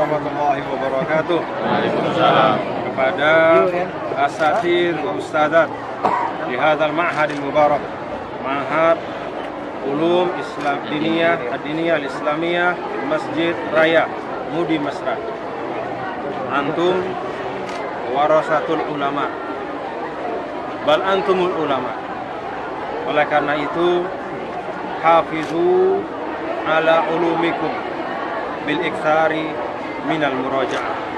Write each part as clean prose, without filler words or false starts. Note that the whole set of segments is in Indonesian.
warahmatullahi wabarakatuh. Waalaikumsalam. Kepada asatir wa ustadzat di hadzal ma'had mubarak, Ma'had Ulum Islam Diniyah Ad-Diniyah Al-Islamiyah Masjid Raya Mudi Masrah. Antum warasatul ulama, bal antumul ulama. Oleh karena itu, hafizu ala ulumikum bil iktsari minal muraja'ah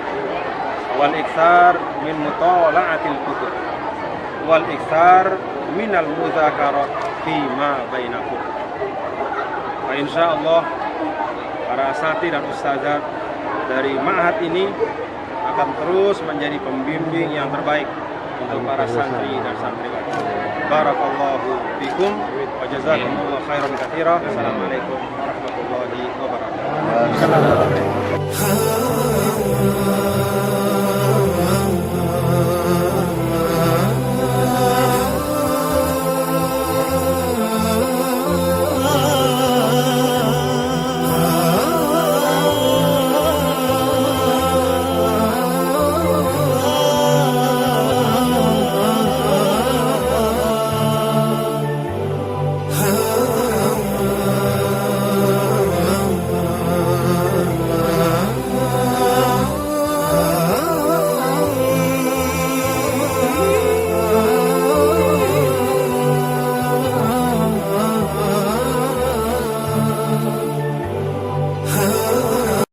wal iktsar min mutala'atil kutub wal iktsar minal mudzakarah fi ma bainakum. Wa insyaallah para asatidz dan ustadzat dari ma'had ini akan terus menjadi pembimbing yang terbaik untuk para santri dan santriwati. Barakallahu fikum wa jazakumullahu khairan katsira. Assalamualaikum warahmatullahi wabarakatuh.